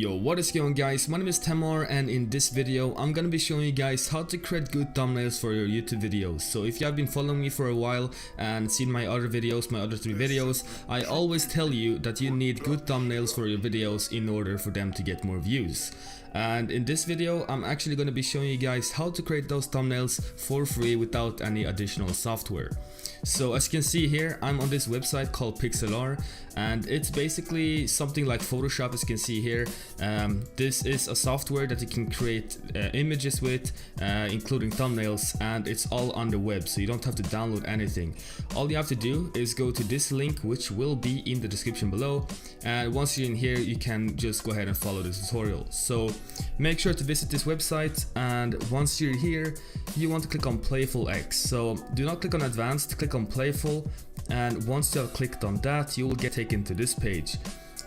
Yo, what is going on guys, my name is Tamar and in this video I'm gonna be showing you guys how to create good thumbnails for your YouTube videos. So if you have been following me for a while and seen my other videos, my other 3 videos, I always tell you that you need good thumbnails for your videos in order for them to get more views. And in this video I'm actually going to be showing you guys how to create those thumbnails for free without any additional software. So as you can see here, I'm on this website called Pixlr, and it's basically something like Photoshop. As you can see here, this is a software that you can create images with, including thumbnails, and it's all on the web, so you don't have to download anything. All you have to do is go to this link, which will be in the description below, and once you're in here you can just go ahead and follow the tutorial. So make sure to visit this website, and once you're here you want to click on Playful X. So do not click on Advanced, click on Playful, and once you have clicked on that you will get taken to this page.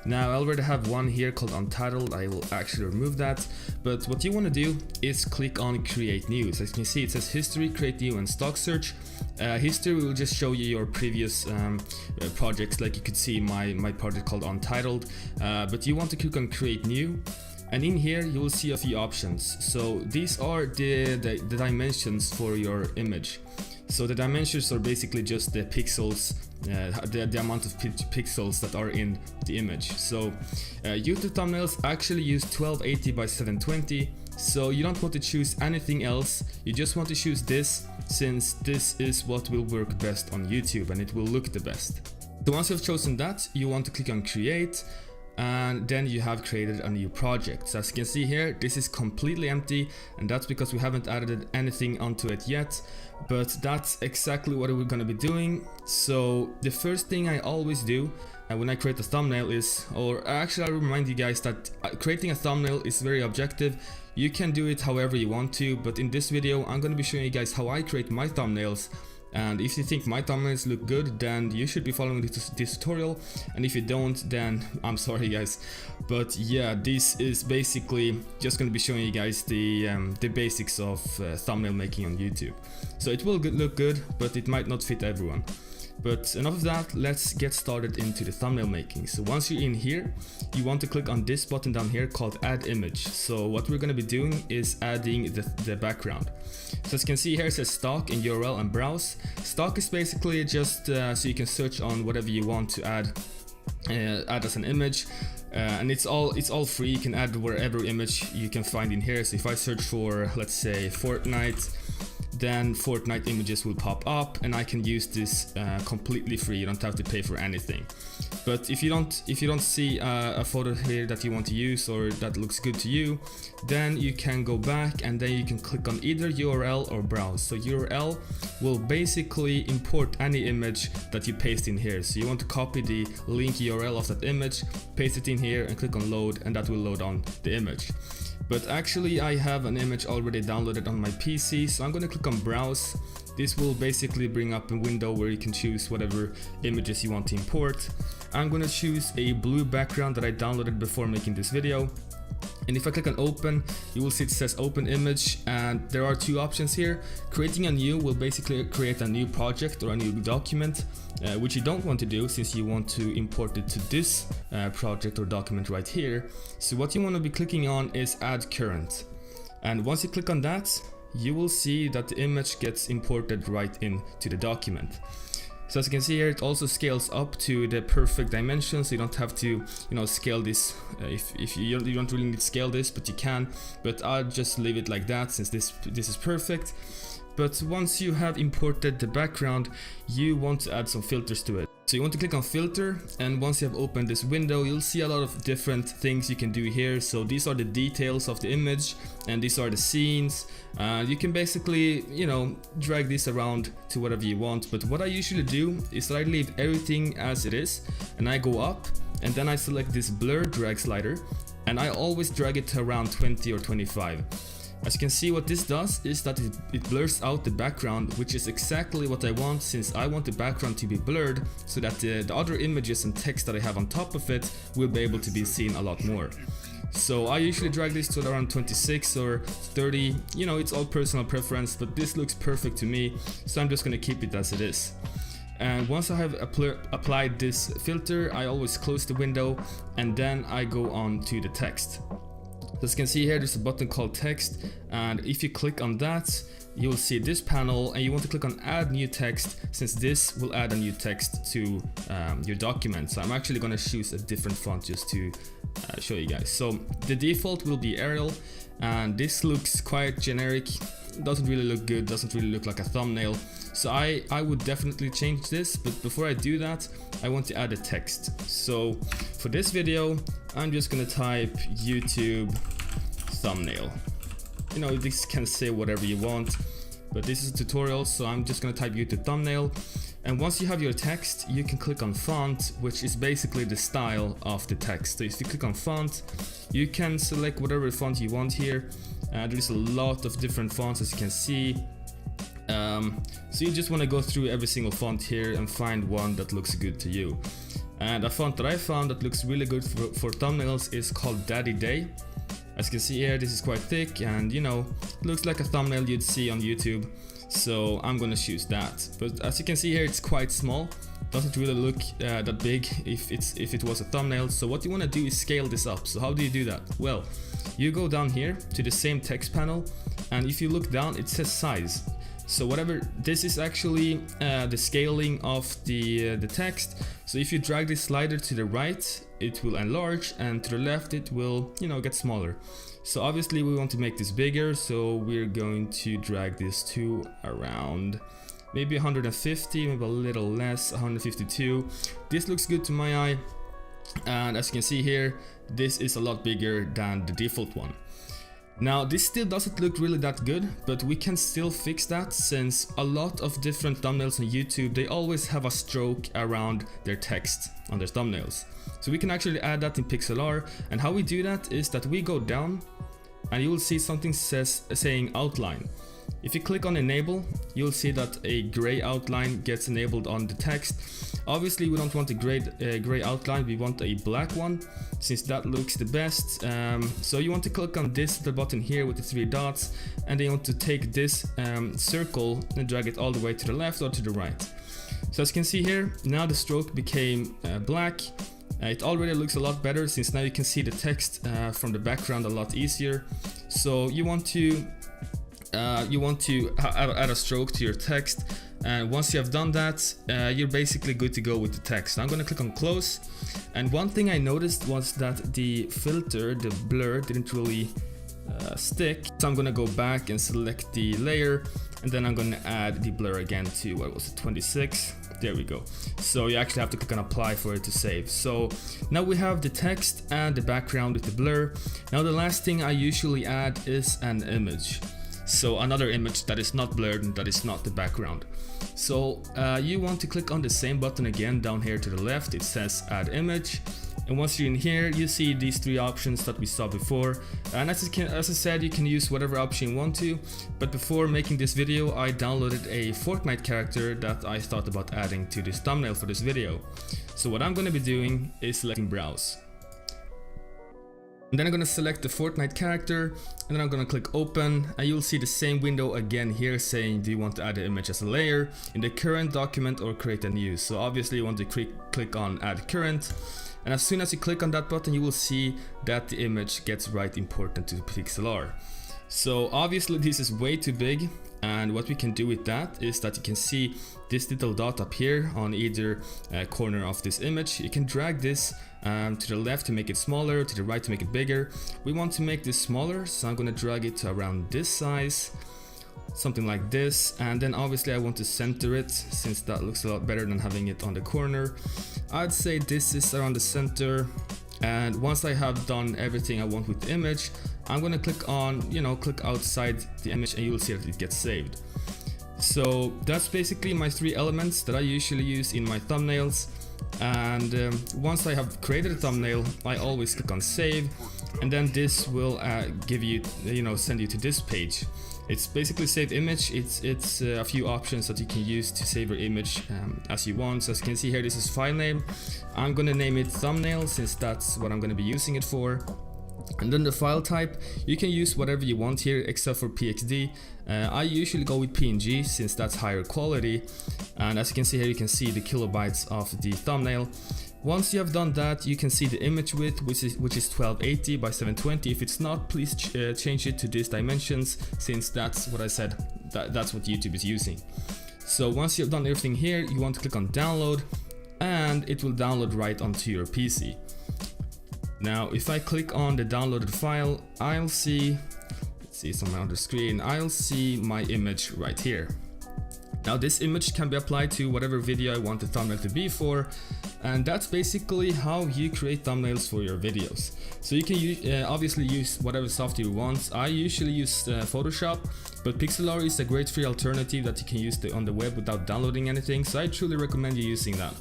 Now I already have one here called Untitled. I will actually remove that, but what you want to do is click on Create New. So as you can see, it says History, Create New, and Stock Search. History will just show you your previous projects, like you could see my project called Untitled, but you want to click on Create New. And in here you will see a few options. So these are the dimensions for your image. So the dimensions are basically just the pixels, the amount of pixels that are in the image. So YouTube thumbnails actually use 1280 by 720. So you don't want to choose anything else. You just want to choose this, since this is what will work best on YouTube and it will look the best. So once you've chosen that, you want to click on Create, and then you have created a new project. So as you can see here, this is completely empty, and that's because we haven't added anything onto it yet, but that's exactly what we're going to be doing. So the first thing I always do when I create a thumbnail is, or actually I'll remind you guys that creating a thumbnail is very objective. You can do it however you want to, but in this video I'm going to be showing you guys how I create my thumbnails. And if you think my thumbnails look good, then you should be following this tutorial, and if you don't, then I'm sorry guys. But yeah, this is basically just going to be showing you guys the basics of thumbnail making on YouTube. So it will look good, but it might not fit everyone. But enough of that, let's get started into the thumbnail making. So once you're in here, you want to click on this button down here called Add Image. So what we're going to be doing is adding the background. So as you can see here, it says Stock and URL and Browse. Stock is basically just so you can search on whatever you want to add as an image. And it's all free. You can add wherever image you can find in here. So if I search for, let's say, Fortnite, then Fortnite images will pop up, and I can use this completely free. You don't have to pay for anything. But if you don't see a photo here that you want to use or that looks good to you, then you can go back and then you can click on either URL or Browse. So URL will basically import any image that you paste in here. So you want to copy the link URL of that image, paste it in here, and click on Load, and that will load on the image. But actually I have an image already downloaded on my PC, so I'm going to click on Browse. This will basically bring up a window where you can choose whatever images you want to import. I'm going to choose a blue background that I downloaded before making this video. And if I click on Open, you will see it says Open Image, and there are 2 options here. Creating a new will basically create a new project or a new document, which you don't want to do since you want to import it to this project or document right here. So what you want to be clicking on is Add Current, and once you click on that, you will see that the image gets imported right into the document. So as you can see here, it also scales up to the perfect dimensions. You don't have to, scale this. If you don't really need to scale this, but you can. But I'll just leave it like that since this is perfect. But once you have imported the background, you want to add some filters to it. So you want to click on Filter, and once you have opened this window, you'll see a lot of different things you can do here. So these are the details of the image, and these are the scenes. You can basically, drag this around to whatever you want. But what I usually do is that I leave everything as it is, and I go up, and then I select this blur drag slider, and I always drag it to around 20 or 25. As you can see, what this does is that it blurs out the background, which is exactly what I want, since I want the background to be blurred so that the other images and text that I have on top of it will be able to be seen a lot more. So I usually drag this to around 26 or 30, it's all personal preference, but this looks perfect to me, so I'm just gonna keep it as it is. And once I have applied this filter, I always close the window and then I go on to the text. As you can see here, there's a button called text, and if you click on that, you will see this panel, and you want to click on add new text, since this will add a new text to your document. So I'm actually going to choose a different font just to show you guys. So the default will be Arial, and this looks quite generic, doesn't really look good, doesn't really look like a thumbnail. So I would definitely change this, but before I do that, I want to add a text. So for this video, I'm just gonna type YouTube thumbnail. You know, this can say whatever you want, but this is a tutorial, so I'm just gonna type YouTube thumbnail. And once you have your text, you can click on font, which is basically the style of the text. So if you click on font, you can select whatever font you want here. There's a lot of different fonts, as you can see. So you just want to go through every single font here and find one that looks good to you. And a font that I found that looks really good for thumbnails is called Daddy Day. As you can see here, this is quite thick and, you know, looks like a thumbnail you'd see on YouTube. So I'm gonna choose that. But as you can see here, it's quite small. Doesn't really look that big if it was a thumbnail. So what you want to do is scale this up. So how do you do that? Well, you go down here to the same text panel, and if you look down, it says size. So whatever, this is actually the scaling of the text. So if you drag this slider to the right, it will enlarge, and to the left it will, you know, get smaller. So obviously we want to make this bigger, so we're going to drag this to around maybe 150, maybe a little less, 152. This looks good to my eye, and as you can see here, this is a lot bigger than the default one. Now this still doesn't look really that good, but we can still fix that, since a lot of different thumbnails on YouTube, they always have a stroke around their text on their thumbnails. So we can actually add that in Pixlr, and how we do that is that we go down and you will see something saying outline. If you click on enable, you'll see that a gray outline gets enabled on the text. Obviously we don't want a gray outline, we want a black one, since that looks the best. So you want to click on the button here with the 3 dots, and then you want to take this circle and drag it all the way to the left or to the right. So as you can see here, now the stroke became black. It already looks a lot better, since now you can see the text from the background a lot easier. So you want to add a stroke to your text, and once you have done that, you're basically good to go with the text. I'm gonna click on close, and one thing I noticed was that the filter, the blur, didn't really stick. So I'm gonna go back and select the layer, and then I'm gonna add the blur again to, what was it, 26. There we go. So you actually have to click on apply for it to save. So now we have the text and the background with the blur. Now the last thing I usually add is an image. So another image that is not blurred and that is not the background. So you want to click on the same button again down here to the left. It says add image, and once you're in here, you see these 3 options that we saw before. And as I said, you can use whatever option you want to, but before making this video, I downloaded a Fortnite character that I thought about adding to this thumbnail for this video. So what I'm going to be doing is selecting browse. And then I'm going to select the Fortnite character, and then I'm going to click open, and you'll see the same window again here saying, do you want to add the image as a layer in the current document or create a new? So obviously you want to click on add current, and as soon as you click on that button, you will see that the image gets right imported to Pixlr. So obviously this is way too big, and what we can do with that is that you can see this little dot up here on either corner of this image. You can drag this to the left to make it smaller, to the right to make it bigger. We want to make this smaller, so I'm going to drag it to around this size, something like this, and then obviously I want to center it, since that looks a lot better than having it on the corner. I'd say this is around the center, and once I have done everything I want with the image, I'm going to click on, click outside the image, and you will see that it gets saved. So that's basically my 3 elements that I usually use in my thumbnails. And once I have created a thumbnail, I always click on save, and then this will give you, send you to this page. It's basically save image. It's a few options that you can use to save your image as you want. So as you can see here, this is file name. I'm gonna name it thumbnail, since that's what I'm gonna be using it for. And then the file type, you can use whatever you want here except for PXD. I usually go with PNG since that's higher quality, and as you can see here, you can see the kilobytes of the thumbnail. Once you have done that, you can see the image width, which is 1280 by 720. If it's not, please change it to these dimensions, since that's what I said, that's what YouTube is using. So once you have done everything here, you want to click on download, and it will download right onto your PC. Now if I click on the downloaded file, I'll see, let's see somewhere on the screen, I'll see my image right here. Now this image can be applied to whatever video I want the thumbnail to be for, and that's basically how you create thumbnails for your videos. So you can obviously use whatever software you want. I usually use Photoshop, but Pixlr is a great free alternative that you can use on the web without downloading anything, so I truly recommend you using that.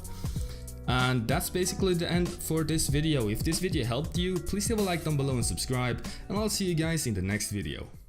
And that's basically the end for this video. If this video helped you, please leave a like down below and subscribe, and I'll see you guys in the next video.